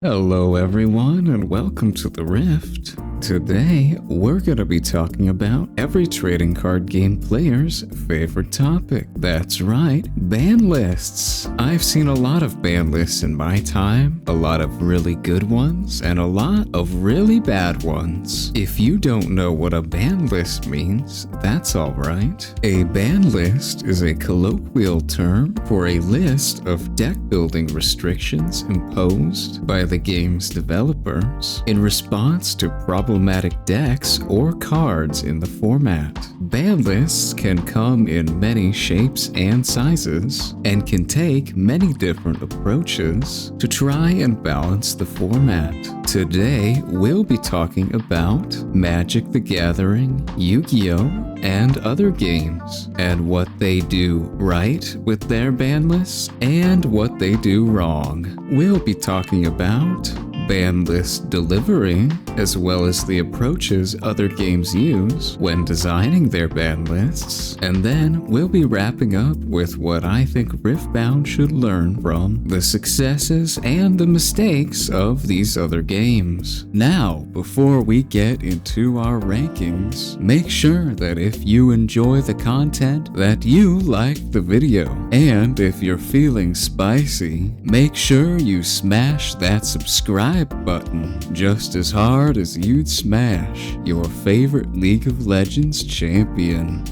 Hello everyone and welcome to the Rift. Today, we're going to be talking about every trading card game player's favorite topic. That's right, ban lists. I've seen a lot of ban lists in my time, a lot of really good ones, and a lot of really bad ones. If you don't know what a ban list means, that's alright. A ban list is a colloquial term for a list of deck building restrictions imposed by the game's developers in response to problematic decks or cards in the format. Ban lists can come in many shapes and sizes, and can take many different approaches to try and balance the format. Today, we'll be talking about Magic the Gathering, Yu-Gi-Oh!, and other games, and what they do right with their ban lists, and what they do wrong. We'll be talking about ban list delivery, as well as the approaches other games use when designing their ban lists, and then we'll be wrapping up with what I think Riftbound should learn from the successes and the mistakes of these other games. Now, before we get into our rankings, make sure that if you enjoy the content, that you like the video, and if you're feeling spicy, make sure you smash that subscribe button just as hard as you'd smash your favorite League of Legends champion.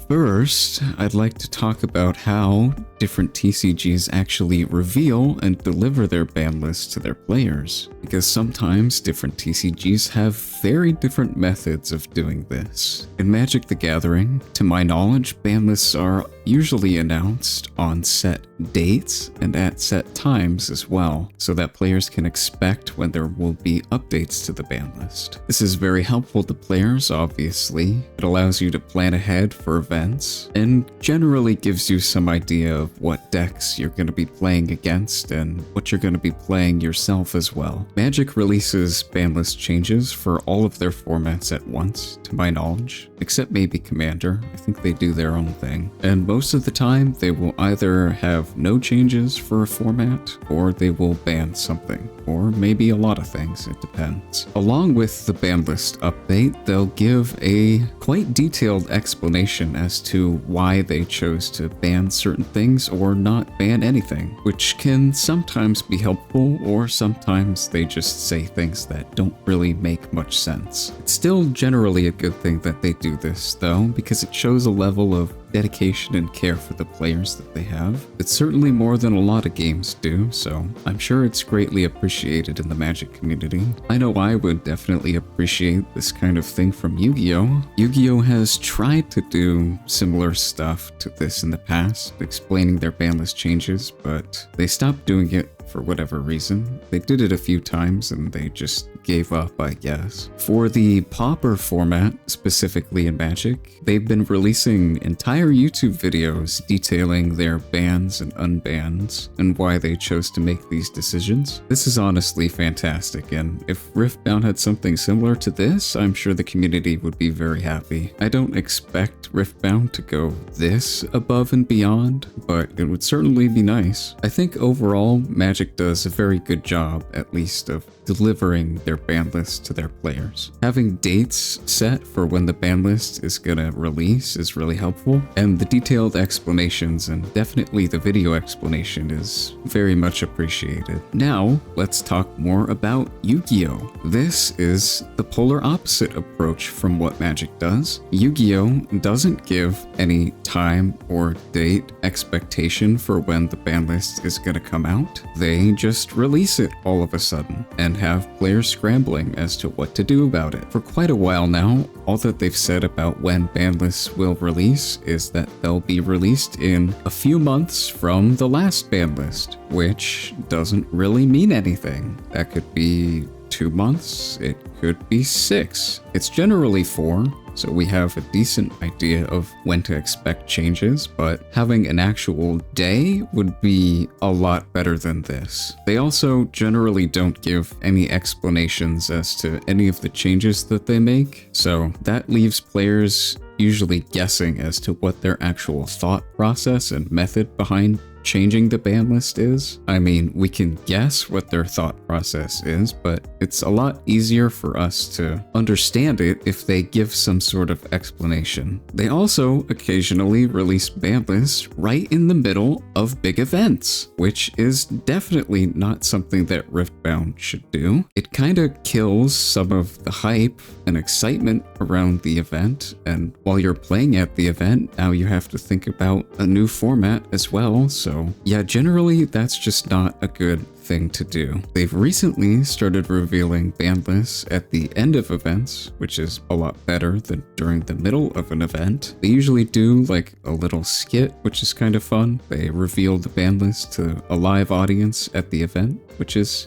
First, I'd like to talk about how different TCGs actually reveal and deliver their ban lists to their players, because sometimes different TCGs have very different methods of doing this. In Magic the Gathering, to my knowledge, ban lists are usually announced on set dates and at set times as well, so that players can expect when there will be updates to the ban list. This is very helpful to players, obviously. It allows you to plan ahead for events, and generally gives you some idea of what decks you're going to be playing against and what you're going to be playing yourself as well. Magic releases ban list changes for all of their formats at once, to my knowledge, except maybe Commander. I think they do their own thing. And most of the time, they will either have no changes for a format, or they will ban something, or maybe a lot of things, it depends. Along with the ban list update, they'll give a quite detailed explanation as to why they chose to ban certain things or not ban anything, which can sometimes be helpful, or sometimes they just say things that don't really make much sense. It's still generally a good thing that they do this, though, because it shows a level of dedication and care for the players that they have. It's certainly more than a lot of games do, so I'm sure it's greatly appreciated in the Magic community. I know I would definitely appreciate this kind of thing from Yu-Gi-Oh! Yu-Gi-Oh! Has tried to do similar stuff to this in the past, explaining their ban list changes, but they stopped doing it for whatever reason. They did it a few times and they just gave up, I guess. For the Pauper format, specifically in Magic, they've been releasing entire YouTube videos detailing their bans and unbans and why they chose to make these decisions. This is honestly fantastic, and if Riftbound had something similar to this, I'm sure the community would be very happy. I don't expect Riftbound to go this above and beyond, but it would certainly be nice. I think overall, Magic does a very good job, at least, of delivering their ban list to their players. Having dates set for when the ban list is gonna release is really helpful, and the detailed explanations and definitely the video explanation is very much appreciated. Now, let's talk more about Yu-Gi-Oh! This is the polar opposite approach from what Magic does. Yu-Gi-Oh! Doesn't give any time or date expectation for when the ban list is gonna come out. They just release it all of a sudden and have players scrambling as to what to do about it. For quite a while now, all that they've said about when ban lists will release is that they'll be released in a few months from the last ban list, which doesn't really mean anything. That could be 2 months, it could be 6. It's generally 4, so we have a decent idea of when to expect changes, but having an actual day would be a lot better than this. They also generally don't give any explanations as to any of the changes that they make, so that leaves players usually guessing as to what their actual thought process and method behind changing the ban list is. I mean, we can guess what their thought process is, but it's a lot easier for us to understand it if they give some sort of explanation. They also occasionally release ban lists right in the middle of big events, which is definitely not something that Riftbound should do. It kind of kills some of the hype and excitement around the event, and while you're playing at the event, now you have to think about a new format as well, so yeah, generally that's just not a good thing to do. They've recently started revealing ban lists at the end of events, which is a lot better than during the middle of an event. They usually do like a little skit, which is kind of fun. They reveal the ban list to a live audience at the event,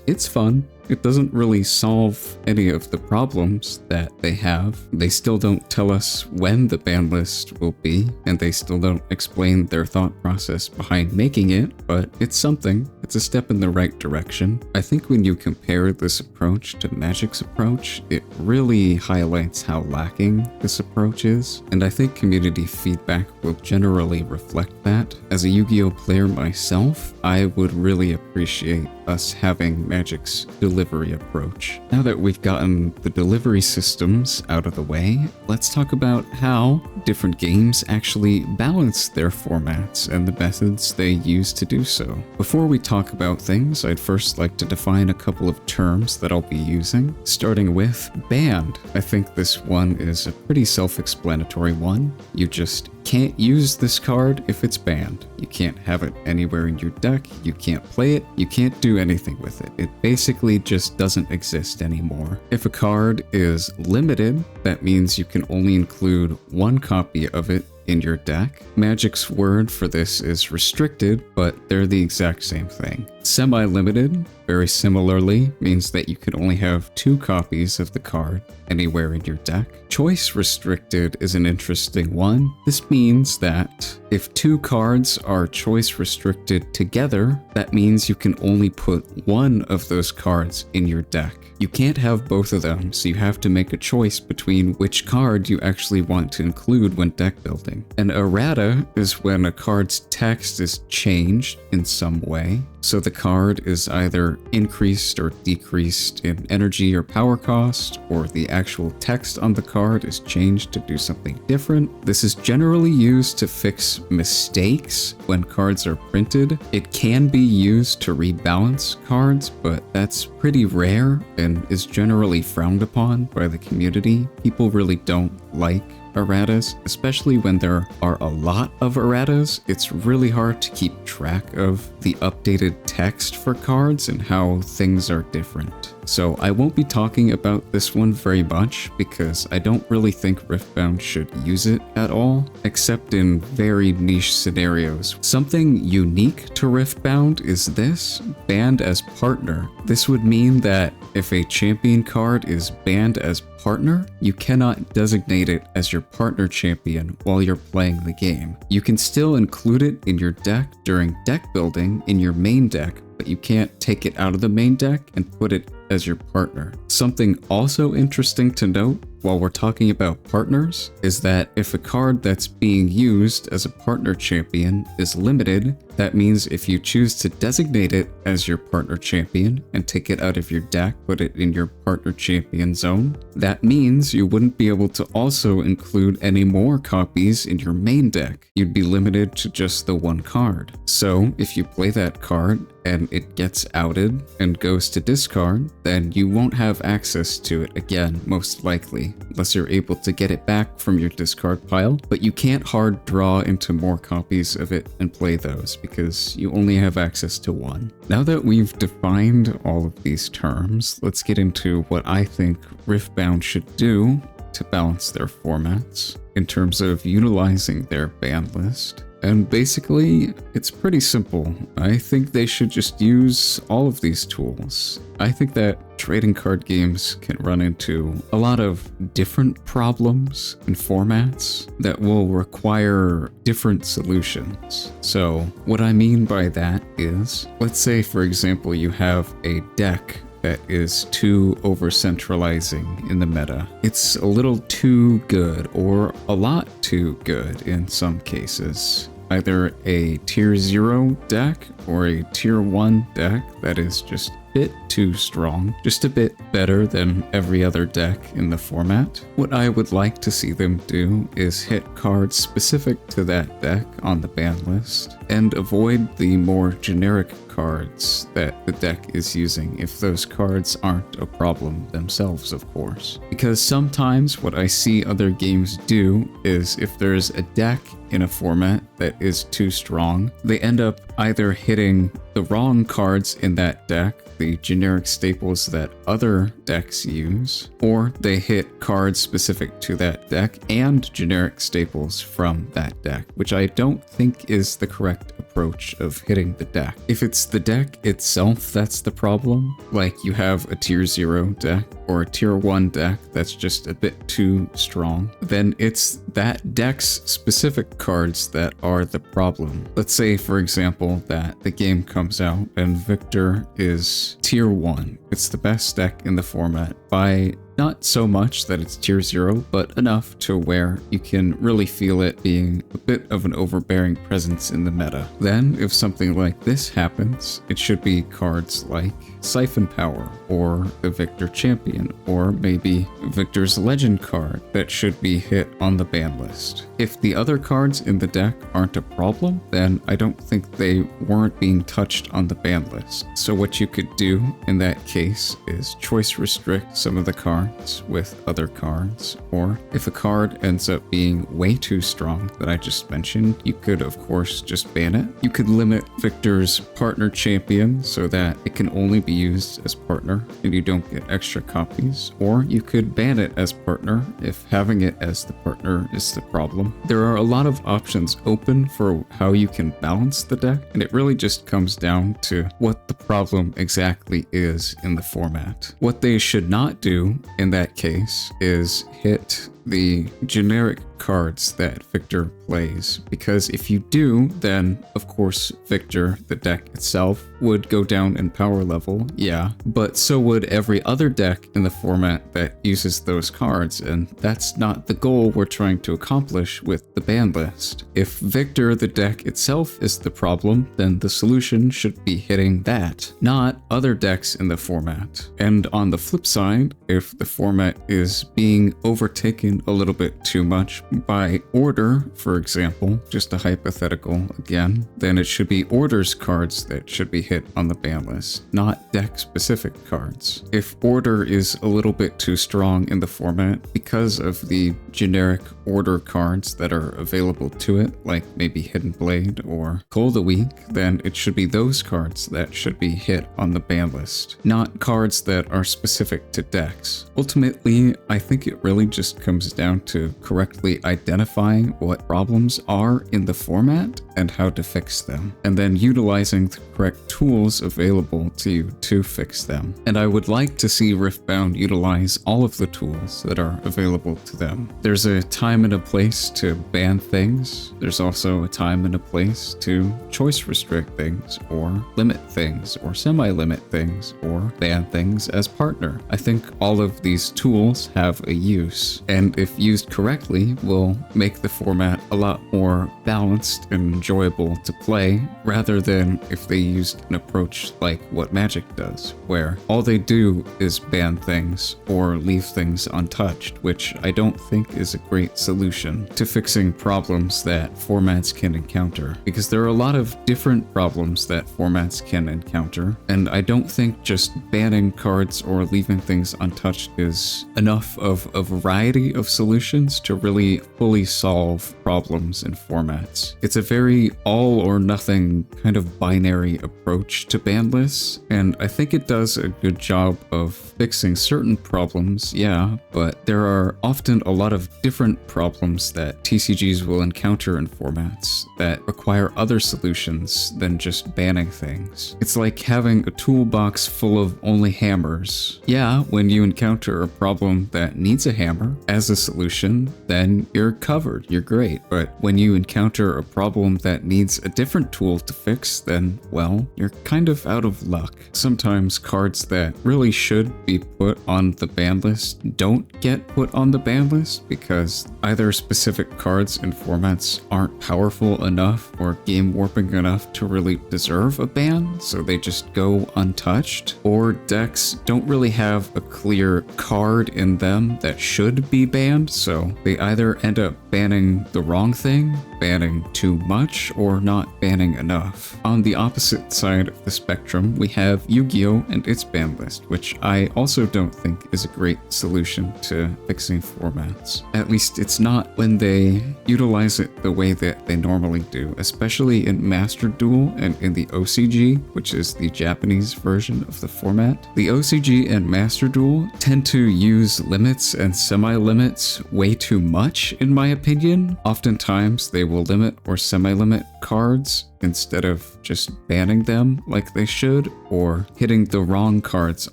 it's fun. It doesn't really solve any of the problems that they have. They still don't tell us when the ban list will be, and they still don't explain their thought process behind making it, but it's something. It's a step in the right direction. I think when you compare this approach to Magic's approach, it really highlights how lacking this approach is, and I think community feedback will generally reflect that. As a Yu-Gi-Oh player myself, I would really appreciate us having Magic's delivery approach. Now that we've gotten the delivery systems out of the way, let's talk about how different games actually balance their formats and the methods they use to do so. Before we talk about things, I'd first like to define a couple of terms that I'll be using, starting with banned. I think this one is a pretty self-explanatory one. You just can't use this card if it's banned. You can't have it anywhere in your deck, you can't play it, you can't do anything with it. It basically just doesn't exist anymore. If a card is limited, that means you can only include one copy of it in your deck. Magic's word for this is restricted, but they're the exact same thing. Semi-limited, very similarly, means that you can only have 2 copies of the card anywhere in your deck. Choice restricted is an interesting one. This means that if 2 cards are choice restricted together, that means you can only put one of those cards in your deck. You can't have both of them, so you have to make a choice between which card you actually want to include when deck building. An errata is when a card's text is changed in some way. So the card is either increased or decreased in energy or power cost, or the actual text on the card is changed to do something different. This is generally used to fix mistakes when cards are printed. It can be used to rebalance cards, but that's pretty rare and is generally frowned upon by the community. People really don't like erratas, especially when there are a lot of erratas. It's really hard to keep track of the updated text for cards and how things are different. So I won't be talking about this one very much because I don't really think Riftbound should use it at all, except in very niche scenarios. Something unique to Riftbound is this, banned as partner. This would mean that if a champion card is banned as partner, you cannot designate it as your partner champion while you're playing the game. You can still include it in your deck during deck building in your main deck, but you can't take it out of the main deck and put it as your partner. Something also interesting to note while we're talking about partners is that if a card that's being used as a partner champion is limited, that means if you choose to designate it as your partner champion and take it out of your deck, put it in your partner champion zone, that means you wouldn't be able to also include any more copies in your main deck. You'd be limited to just the one card. So if you play that card and it gets outed and goes to discard, then you won't have access to it again, most likely, unless you're able to get it back from your discard pile, but you can't hard draw into more copies of it and play those because you only have access to one. Now that we've defined all of these terms, let's get into what I think Riftbound should do to balance their formats in terms of utilizing their ban list. And basically, it's pretty simple. I think they should just use all of these tools. I think that trading card games can run into a lot of different problems and formats that will require different solutions. So what I mean by that is, let's say for example you have a deck that is too over-centralizing in the meta. It's a little too good, or a lot too good in some cases. either a tier 0 deck or a tier 1 deck that is just bit too strong, just a bit better than every other deck in the format. What I would like to see them do is hit cards specific to that deck on the ban list and avoid the more generic cards that the deck is using if those cards aren't a problem themselves, of course. Because sometimes what I see other games do is if there's a deck in a format that is too strong, they end up either hitting the wrong cards in that deck, the generic staples that other decks use, or they hit cards specific to that deck and generic staples from that deck, which I don't think is the correct approach of hitting the deck. If it's the deck itself that's the problem, like you have a tier 0 deck or a tier 1 deck that's just a bit too strong, then it's that deck's specific cards that are the problem. Let's say, for example, that the game comes out and Victor is tier 1. It's the best deck in the format by not so much that it's tier 0, but enough to where you can really feel it being a bit of an overbearing presence in the meta. Then, if something like this happens, it should be cards like Siphon Power, or the Victor Champion, or maybe Victor's Legend card that should be hit on the ban list. If the other cards in the deck aren't a problem, then I don't think they weren't being touched on the ban list. So what you could do in that case is choice restrict some of the cards with other cards, or if a card ends up being way too strong that I just mentioned, you could of course just ban it. You could limit Victor's partner champion so that it can only be used as partner and you don't get extra copies, or you could ban it as partner if having it as the partner is the problem. There are a lot of options open for how you can balance the deck, and it really just comes down to what the problem exactly is in the format. What they should not do in that case is hit the generic cards that Victor plays, because if you do, then of course Victor, the deck itself, would go down in power level, yeah, but so would every other deck in the format that uses those cards, and that's not the goal we're trying to accomplish with the ban list. If Victor, the deck itself, is the problem, then the solution should be hitting that, not other decks in the format. And on the flip side, if the format is being overtaken a little bit too much by Order, for example, just a hypothetical again, then it should be Order's cards that should be hit on the ban list, not deck-specific cards. If Order is a little bit too strong in the format because of the generic Order cards that are available to it, like maybe Hidden Blade or Cold a Week, then it should be those cards that should be hit on the ban list, not cards that are specific to decks. Ultimately, I think it really just comes down to correctly identifying what problems are in the format and how to fix them, and then utilizing the correct tools available to you to fix them. And I would like to see Riftbound utilize all of the tools that are available to them. There's a time and a place to ban things. There's also a time and a place to choice restrict things, or limit things, or semi-limit things, or ban things as partner. I think all of these tools have a use, and if used correctly, will make the format a lot more balanced and enjoyable to play, rather than if they used an approach like what Magic does, where all they do is ban things or leave things untouched, which I don't think is a great solution to fixing problems that formats can encounter, because there are a lot of different problems that formats can encounter, and I don't think just banning cards or leaving things untouched is enough of a variety of solutions to really fully solve problems in formats. It's a very all or nothing kind of binary approach to ban lists, and I think it does a good job of fixing certain problems, yeah, but there are often a lot of different problems that TCGs will encounter in formats that require other solutions than just banning things. It's like having a toolbox full of only hammers. Yeah, when you encounter a problem that needs a hammer, as a solution, then you're covered, you're great. But when you encounter a problem that needs a different tool to fix, then, well, you're kind of out of luck. Sometimes cards that really should be put on the ban list don't get put on the ban list because either specific cards and formats aren't powerful enough or game warping enough to really deserve a ban, so they just go untouched, or decks don't really have a clear card in them that should be banned, so they either end up banning the wrong thing, banning too much, or not banning enough. On the opposite side of the spectrum, we have Yu-Gi-Oh! And its ban list, which I also don't think is a great solution to fixing formats. At least it's not when they utilize it the way that they normally do, especially in Master Duel and in the OCG, which is the Japanese version of the format. The OCG and Master Duel tend to use limits and semi-limits way too much, in my opinion. Oftentimes, they will limit or semi-limit cards instead of just banning them like they should, or hitting the wrong cards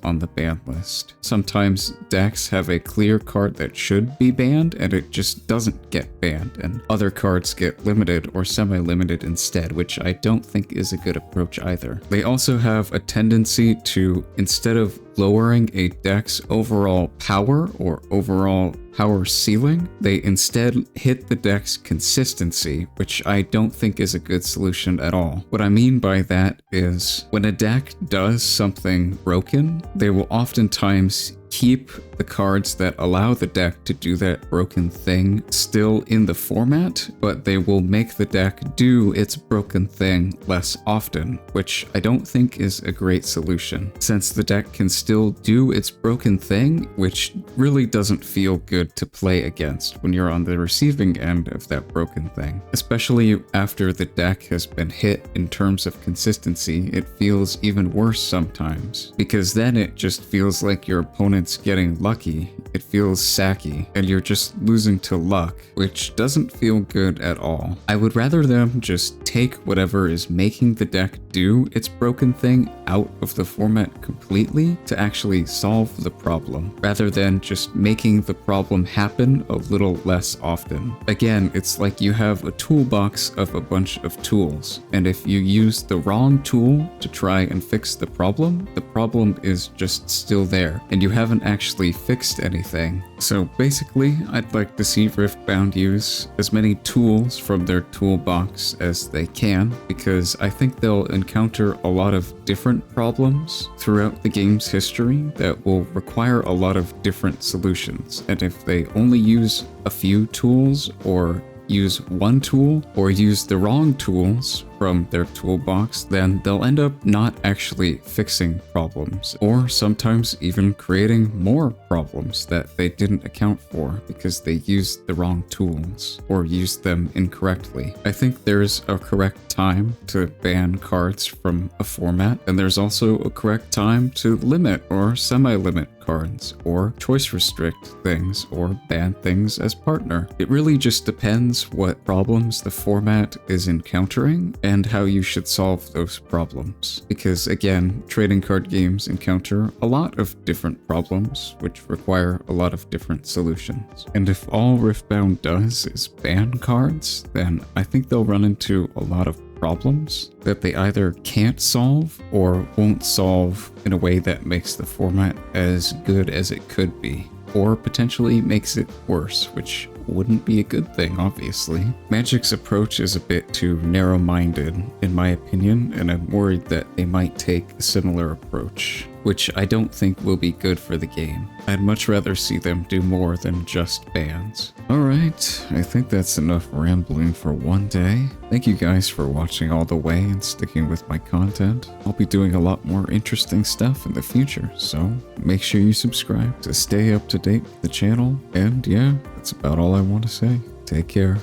on the ban list. Sometimes decks have a clear card that should be banned and it just doesn't get banned, and other cards get limited or semi-limited instead, which I don't think is a good approach either. They also have a tendency to, instead of lowering a deck's overall power or overall power ceiling, they instead hit the deck's consistency, which I don't think is a good solution at all. What I mean by that is when a deck does something broken, they will oftentimes keep the cards that allow the deck to do that broken thing still in the format, but they will make the deck do its broken thing less often, which I don't think is a great solution, since the deck can still do its broken thing, which really doesn't feel good to play against when you're on the receiving end of that broken thing. Especially after the deck has been hit in terms of consistency, it feels even worse sometimes, because then it just feels like your opponent's getting lucky. It feels sacky, and you're just losing to luck, which doesn't feel good at all. I would rather them just take whatever is making the deck do its broken thing out of the format completely to actually solve the problem, rather than just making the problem happen a little less often. Again, it's like you have a toolbox of a bunch of tools, and if you use the wrong tool to try and fix the problem is just still there, and you haven't actually fixed anything. So basically, I'd like to see Riftbound use as many tools from their toolbox as they can, because I think they'll encounter a lot of different problems throughout the game's history that will require a lot of different solutions. And if they only use a few tools, or use one tool, or use the wrong tools from their toolbox, then they'll end up not actually fixing problems, or sometimes even creating more problems that they didn't account for because they used the wrong tools or used them incorrectly. I think there's a correct time to ban cards from a format, and there's also a correct time to limit or semi-limit cards, or choice restrict things, or ban things as partner. It really just depends what problems the format is encountering and how you should solve those problems. Because again, trading card games encounter a lot of different problems, which require a lot of different solutions. And if all Riftbound does is ban cards, then I think they'll run into a lot of problems that they either can't solve or won't solve in a way that makes the format as good as it could be, or potentially makes it worse, which wouldn't be a good thing, obviously. Magic's approach is a bit too narrow-minded, in my opinion, and I'm worried that they might take a similar approach, which I don't think will be good for the game. I'd much rather see them do more than just bans. Alright, I think that's enough rambling for one day. Thank you guys for watching all the way and sticking with my content. I'll be doing a lot more interesting stuff in the future, so make sure you subscribe to stay up to date with the channel. And yeah, that's about all I want to say. Take care.